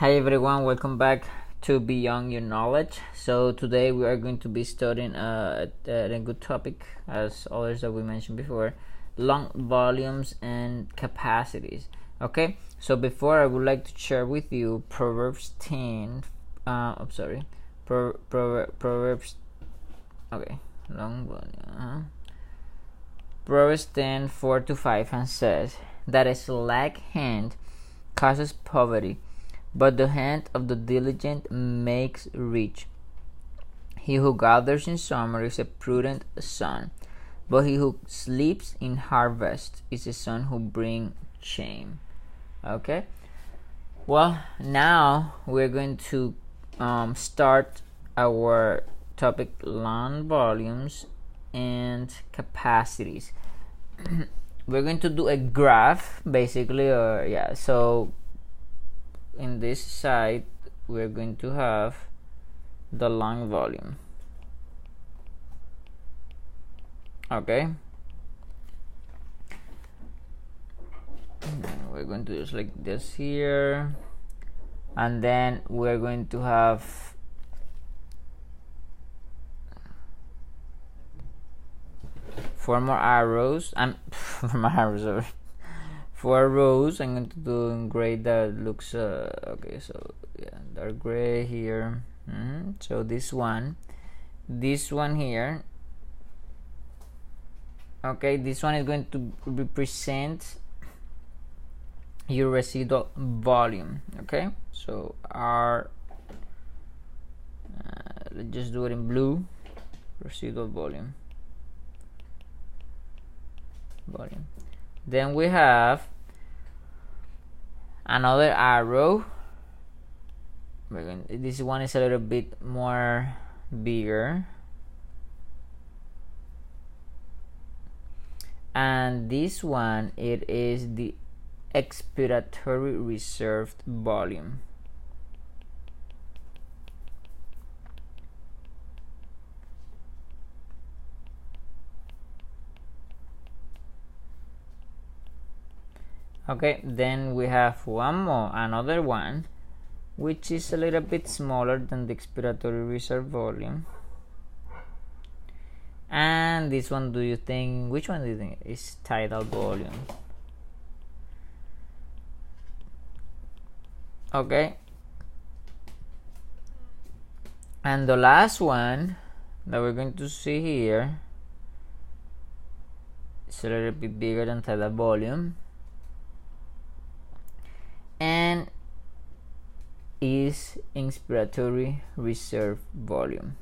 Hi everyone, welcome back to Beyond Your Knowledge. So today we are going to be studying a good topic, as others that we mentioned before, long volumes and capacities. Okay, so before I would like to share with you Proverbs 10. Proverbs. Okay, long volume. Proverbs 10:4-5 and says that a slack hand causes poverty, but the hand of the diligent makes rich. He who gathers in summer is a prudent son, but he who sleeps in harvest is a son who brings shame. Okay, well, now we're going to start our topic: long volumes and capacities. We're going to do a graph basically, so in this side we're going to have the long volume. Okay, we're going to do just like this here, and then we're going to have four more arrows. Four rows. I'm going to do in gray that looks okay. So yeah, dark gray here. So this one here. Okay, this one is going to represent your residual volume. Okay, so our let's just do it in blue. Residual volume. Then we have another arrow. This one is a little bit more bigger, and this one, it is the expiratory reserved volume. Okay, then we have another one, which is a little bit smaller than the expiratory reserve volume. And this one, which one do you think is tidal volume? Okay, and the last one that we're going to see here is a little bit bigger than tidal volume, and is inspiratory reserve volume.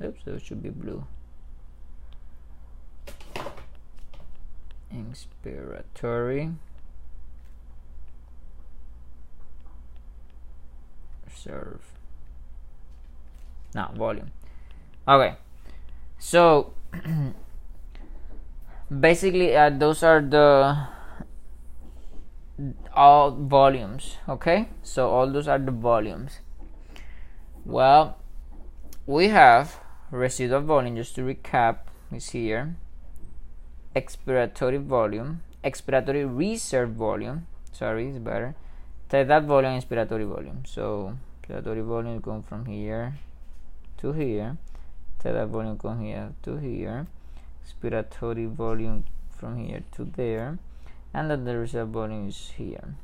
Oops, so it should be blue. Inspiratory reserve. Now volume. Okay, so basically those are all volumes. Okay, so all those are the volumes. Well, we have residual volume, just to recap, is here. Expiratory reserve volume, sorry, it's better. Tidal volume, inspiratory volume. So inspiratory volume going from here to here, tidal volume going here to here, expiratory volume from here to there, and then the reserve volume is here.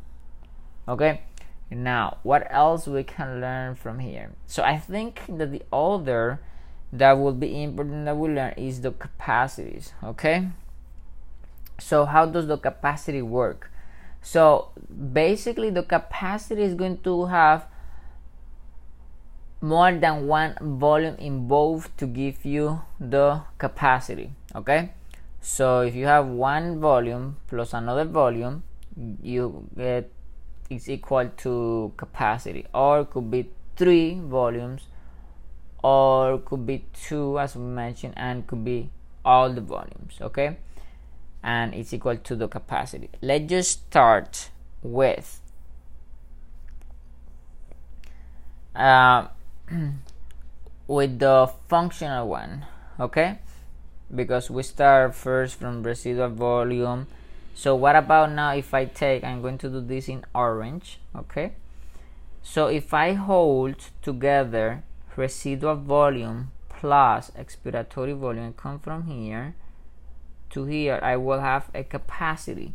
Okay, now what else we can learn from here? So I think that the other that will be important that we learn is the capacities. Okay, so how does the capacity work? So basically the capacity is going to have more than one volume involved to give you the capacity. Okay, so if you have one volume plus another volume, you get is equal to capacity, or it could be 3 volumes, or could be 2 as we mentioned, and could be all the volumes. Okay, and it's equal to the capacity. Let's just start with the functional one. Okay, because we start first from residual volume, So what about now if I take, I'm going to do this in orange, okay? So if I hold together residual volume plus expiratory volume and come from here to here, I will have a capacity.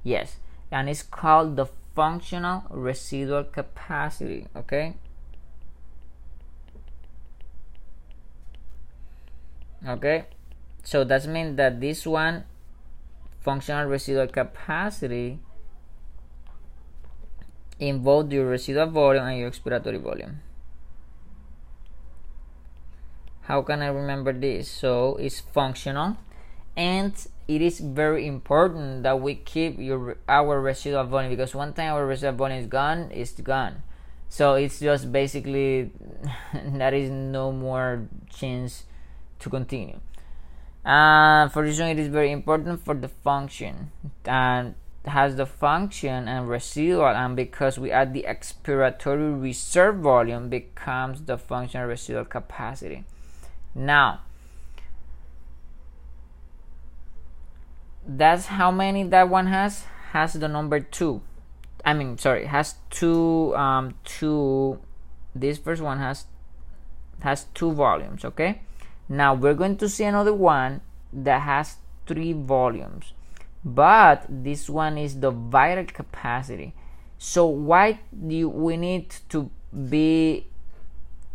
Yes, and it's called the functional residual capacity, okay? Okay, so that means that this one, functional residual capacity, involves your residual volume and your expiratory volume. How can I remember this? So it's functional, and it is very important that we keep our residual volume, because one time our residual volume is gone, it's gone. So it's just basically there is no more chance to continue. For this one, it is very important for the function, and has the function and residual, and because we add the expiratory reserve volume, becomes the functional residual capacity. Now that's how many that one has the number 2. I mean, sorry, has two this first one has 2 volumes, okay? Now we're going to see another one that has 3 volumes, but this one is the vital capacity. So why do we need to be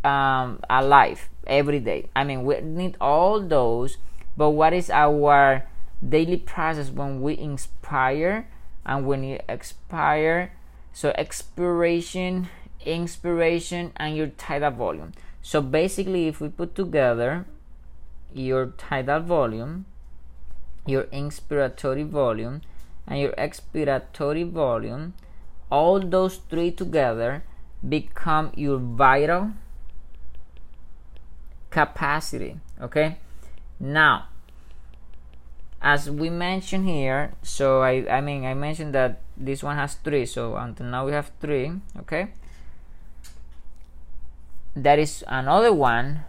alive every day? I mean, we need all those, but what is our daily process when we inspire and when you expire? So expiration, inspiration, and your tidal volume. So basically, if we put together your tidal volume, your inspiratory volume, and your expiratory volume, all those 3 together become your vital capacity, okay? Now, as we mentioned here, so I mentioned that this one has 3, so until now we have 3, okay? There is another one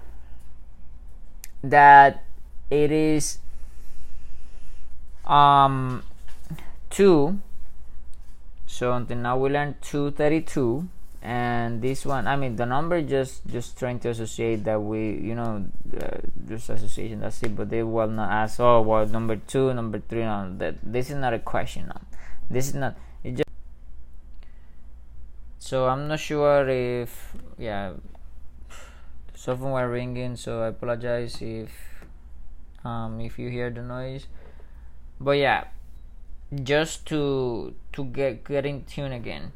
that it is 2. So until now we learned 232, and this one, I mean, the number just trying to associate that we, just association, that's it. But they will not ask, oh, well, number 2, number 3. No, that this is not a question. No, this is not. It just. So I'm not sure if the cell phone were ringing. So I apologize if you hear the noise. But yeah, just to get in tune again.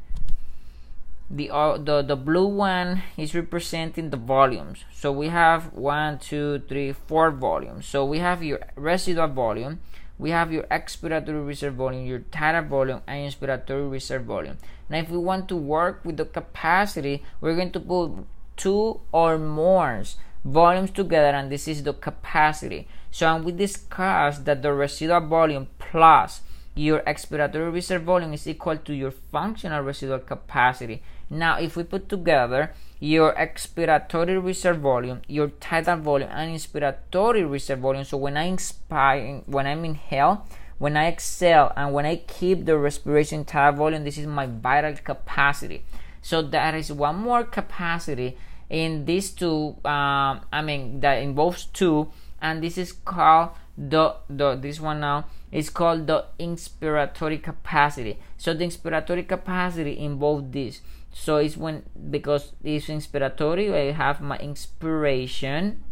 The blue one is representing the volumes. So we have 1, 2, 3, 4 volumes. So we have your residual volume, we have your expiratory reserve volume, your tidal volume, and inspiratory reserve volume. Now if we want to work with the capacity, we're going to put 2 or more volumes together, and this is the capacity. So we discussed that the residual volume plus your expiratory reserve volume is equal to your functional residual capacity. Now if we put together your expiratory reserve volume, your tidal volume, and inspiratory reserve volume, so when I inspire, when I inhale, when I exhale, and when I keep the respiration tidal volume, this is my vital capacity. So that is one more capacity in these 2, that involves 2, and this is called this one now is called the inspiratory capacity. So the inspiratory capacity involves this. So it's because it's inspiratory, I have my inspiration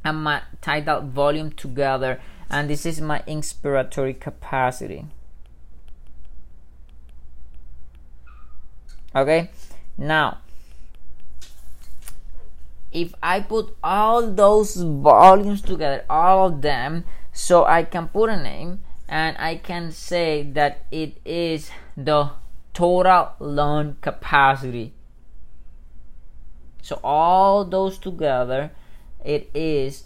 and my tidal volume together, and this is my inspiratory capacity. Okay, now if I put all those volumes together, all of them, so I can put a name and I can say that it is the total lung capacity. So all those together, it is,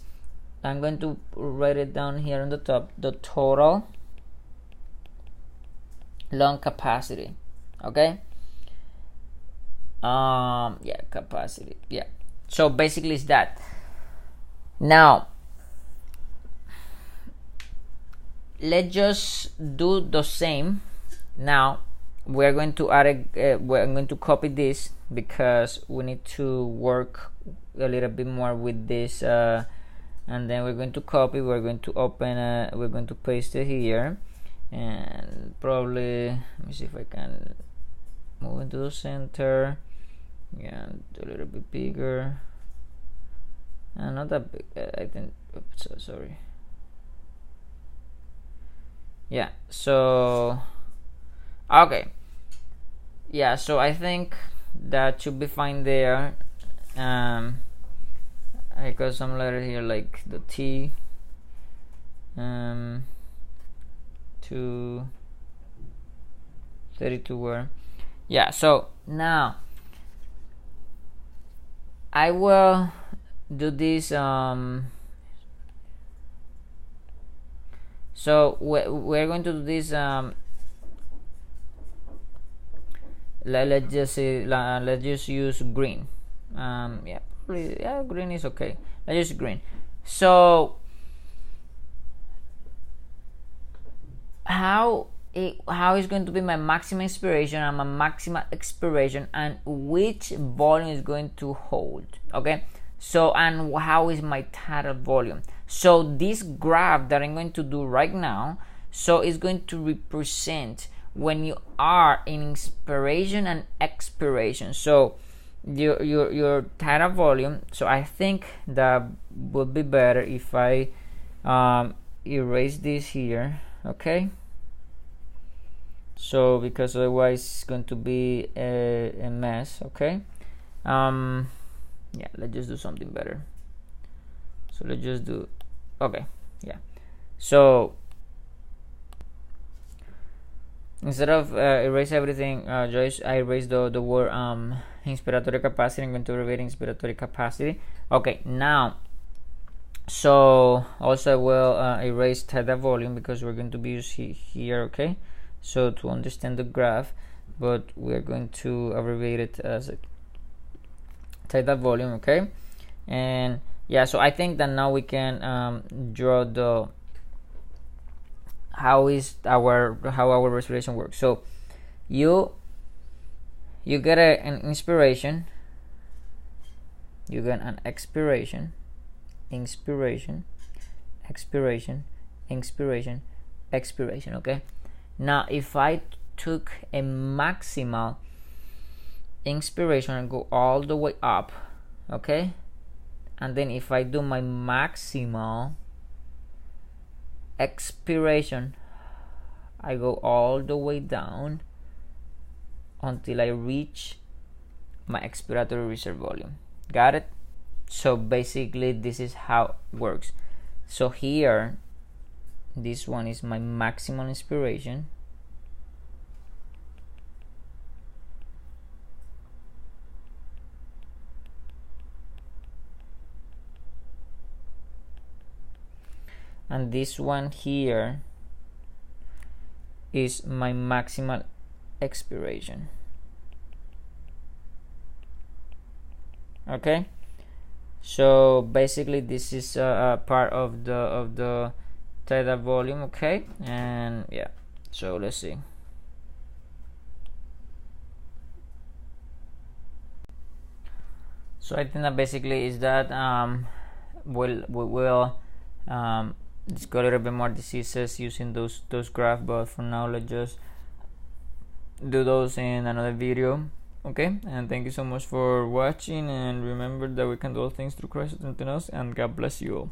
I'm going to write it down here on the top, the total lung capacity. Okay, capacity, so basically it's that. Now let's just do the same. Now we're going to add we're going to copy this because we need to work a little bit more with this, and then we're going to copy, we're going to open, we're going to paste it here, and probably, let me see if I can move into the center. Yeah, a little bit bigger, and not that big. I think, oops, sorry. Yeah, so okay, yeah, so I think that should be fine there. I got some letter here like the T, to 32 word. Yeah, so now I will do this. So we're going to do this. Let's just say, let's just use green. Yeah, green is okay. Let's use green. So how is going to be my maximum inspiration and my maximum expiration, and which volume is going to hold? Okay, so, and how is my total volume? So this graph that I'm going to do right now, so it's going to represent when you are in inspiration and expiration. So your total volume. So I think that would be better if I erase this here. Okay, so because otherwise it's going to be a mess. Okay, yeah, let's just do something better. So let's just do, okay, yeah, so instead of erase everything, Joyce, I erase the word inspiratory capacity. I'm going to revert inspiratory capacity. Okay, now, so also I will erase theta volume because we're going to be using here. Okay, so to understand the graph, but we're going to abbreviate it as a theta volume. Okay, and yeah, so I think that now we can draw the how our respiration works. So you get an inspiration, you get an expiration, inspiration, expiration, inspiration, expiration. Okay, now if I took a maximal inspiration and go all the way up, okay, and then if I do my maximal expiration, I go all the way down until I reach my expiratory reserve volume. Got it? So basically this is how it works. So here, this one is my maximal inspiration, and this one here is my maximal expiration. Okay, so basically this is a part of the theta volume. Okay, and yeah, so let's see. So I think that basically is that we will discuss a little bit more diseases using those graphs, but for now let's just do those in another video. Okay, and thank you so much for watching, and remember that we can do all things through Christ who strengthens us, and God bless you all.